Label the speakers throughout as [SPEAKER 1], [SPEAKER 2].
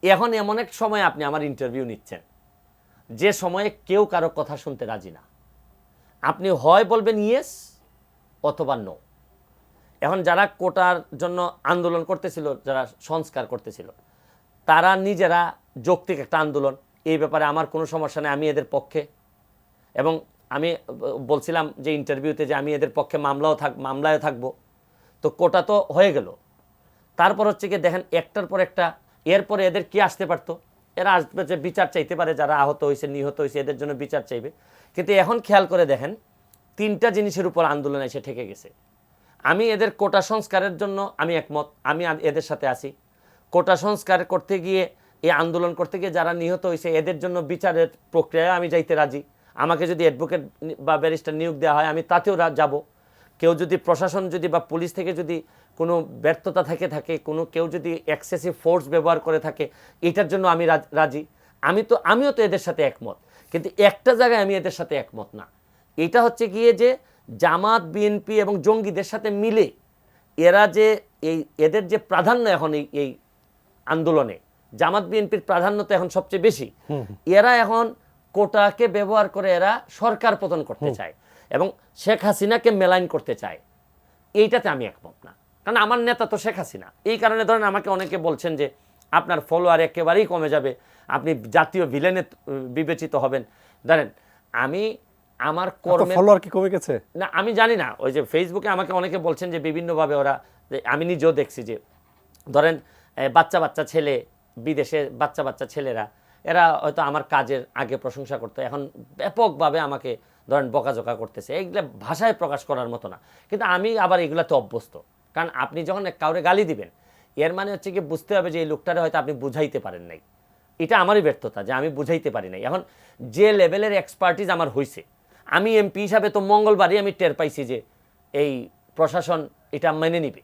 [SPEAKER 1] এখন এমন এক সময় আপনি আমার ইন্টারভিউ নিচ্ছেন যে সময়ে কেউ কারো কথা শুনতে রাজি না। আপনি হয় বলবেন ইয়েস অথবা নো। এখন যারা কোটার জন্য আন্দোলন করতেছিল, যারা সংস্কার করতেছিল, তারা নিজেরা যৌক্তিক একটা আন্দোলন, এই ব্যাপারে আমার কোনো সমস্যা নেই, আমি এদের পক্ষে। এবং আমি বলছিলাম যে ইন্টারভিউতে যে আমি এদের পক্ষে মামলায় থাকবো। তো কোটা তো হয়ে গেল। তারপর হচ্ছে কি দেখেন একটার পর একটা, এরপরে এদের কি আসতে পারতো, এরা আসবে যে বিচার চাইতে পারে, যারা আহত হয়েছে নিহত হয়েছে এদের জন্য বিচার চাইবে। কিন্তু এখন খেয়াল করে দেখেন 3টা জিনিসের উপর আন্দোলন এসে ঠেকে গেছে। আমি এদের কোটা সংস্কারের জন্য আমি একমত, আমি এদের সাথে আছি। কোটা সংস্কার করতে গিয়ে, এই আন্দোলন করতে গিয়ে যারা নিহত হয়েছে এদের জন্য বিচারের প্রক্রিয়ায় আমি যাইতে রাজি। আমাকে যদি অ্যাডভোকেট বা ব্যারিস্টার নিয়োগ দেওয়া হয় আমি তাতেও যাব। কেউ যদি প্রশাসন যদি বা পুলিশ থেকে যদি কোনো ব্যর্থতা থাকে কেউ যদি এক্সেসিভ ফোর্স ব্যবহার করে থাকে, এটার জন্য আমি রাজি। আমিও তো এদের সাথে একমত। কিন্তু একটা জায়গায় আমি এদের সাথে একমত না, এটা হচ্ছে গিয়ে যে জামাত বিএনপি এবং জঙ্গিদের সাথে মিলে এরা যে এদের যে প্রাধান্য এখন এই আন্দোলনে, জামাত বিএনপির প্রাধান্য তো এখন সবচেয়ে বেশি। এরা এখন কোটাকে ব্যবহার করে এরা সরকার পতন করতে চায় এবং শেখ হাসিনাকে মেলাইন করতে চায়। এইটাতে আমি একমত না, কারণ আমার নেতা তো শেখ হাসিনা। এই কারণে ধরেন আমাকে অনেকে বলছেন যে আপনার ফলোয়ার একেবারেই কমে যাবে, আপনি জাতীয় ভিলেনে বিবেচিত হবেন। ধরেন আমি আমার কর্মে
[SPEAKER 2] ফলোয়ার কি কমে গেছে
[SPEAKER 1] না, আমি জানি না। ওই যে ফেসবুকে আমাকে অনেকে বলছেন যে বিভিন্নভাবে ওরা, আমি নিজেও দেখছি যে ধরেন বাচ্চা ছেলে, বিদেশে বাচ্চা ছেলেরা, এরা হয়তো আমার কাজের আগে প্রশংসা করতো, এখন ব্যাপকভাবে আমাকে ধরেন বকাঝকা করতেছে। এইগুলা ভাষায় প্রকাশ করার মতো না, কিন্তু আমি আবার এগুলাতে অভ্যস্ত। কারণ আপনি যখন কাউরে গালি দিবেন, এর মানে হচ্ছে কি বুঝতে হবে যে এই লোকটারে হয়তো আপনি বুঝাইতে পারেন নাই। এটা আমারই ব্যর্থতা যে আমি বুঝাইতে পারি নাই। এখন যে লেভেলের এক্সপার্টিস আমার হয়েছে, আমি এমপি হিসাবে তো মঙ্গলবারই আমি টের পাইছি যে এই প্রশাসন এটা মেনে নিবে।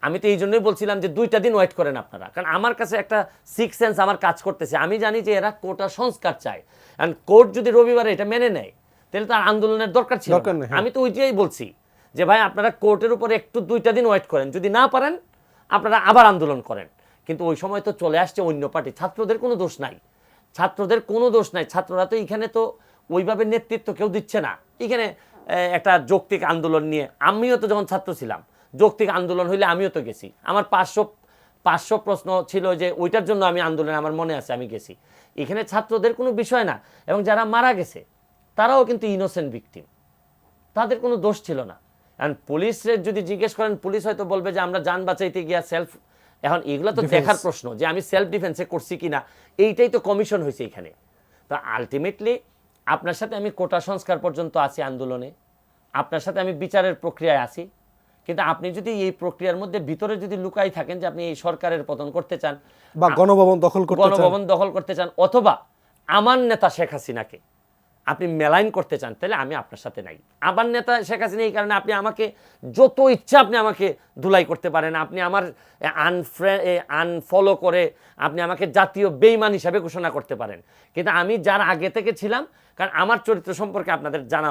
[SPEAKER 1] আমি তো এই জন্যই বলছিলাম যে 2টা দিন ওয়েট করেন আপনারা, কারণ আমার কাছে একটা সিক্স সেন্স আমার কাজ করতেছে। আমি জানি যে এরা কোটা সংস্কার চায়, কারণ কোর্ট যদি রবিবারে এটা মেনে নেয় তাহলে তার আন্দোলনের দরকার ছিল। আমি তো ওইটাই বলছি যে ভাই আপনারা কোর্টের উপরে একটু 2টা দিন ওয়েট করেন, যদি না পারেন আপনারা আবার আন্দোলন করেন। কিন্তু ওই সময় তো চলে আসছে অন্য পার্টি, ছাত্রদের কোনো দোষ নাই, ছাত্ররা তো এখানে তো ওইভাবে নেতৃত্ব কেউ দিচ্ছে না। এখানে একটা যৌক্তিক আন্দোলন নিয়ে আমিও তো যখন ছাত্র ছিলাম, যৌক্তিক আন্দোলন হইলে আমিও তো গেছি। আমার 500 প্রশ্ন ছিল যে ওইটার জন্য আমি আন্দোলনে, আমার মনে আছে আমি গেছি। এখানে ছাত্রদের কোনো বিষয় না। এবং যারা মারা গেছে তারাও কিন্তু ইনোসেন্ট ভিকটিম, তাদের কোনো দোষ ছিল না। এখন পুলিশের যদি জিজ্ঞেস করেন, পুলিশ হয়তো বলবে যে আমরা যান বাঁচাইতে গিয়া সেলফ, এখন এগুলো তো দেখার প্রশ্ন যে আমি সেলফ ডিফেন্সে করছি কিনা, এইটাই তো কমিশন হয়েছে এখানে। তো আলটিমেটলি আপনার সাথে আমি কোটা সংস্কার পর্যন্ত আছি আন্দোলনে, আপনার সাথে আমি বিচারের প্রক্রিয়ায় আছি। কিন্তু আপনি যদি এই প্রক্রিয়ার মধ্যে ভিতরে যদি লুকাই থাকেন যে আপনি এই সরকারের পতন করতে চান
[SPEAKER 2] বা গণভবন দখল করতে চান
[SPEAKER 1] অথবা আমার নেতা শেখ হাসিনাকে আপনি মেলাইন করতে চান, তাহলে আমি আপনার সাথে নাই। আমার নেতা শেখ হাসিনা, এই কারণে আপনি আমাকে যত ইচ্ছা আপনি আমাকে ধুলাই করতে পারেন, আপনি আমার আনফলো করে আপনি আমাকে জাতীয় বেঈমান হিসাবে ঘোষণা করতে পারেন, কিন্তু আমি যার আগে থেকে ছিলাম, কারণ আমার চরিত্র সম্পর্কে আপনাদের জানা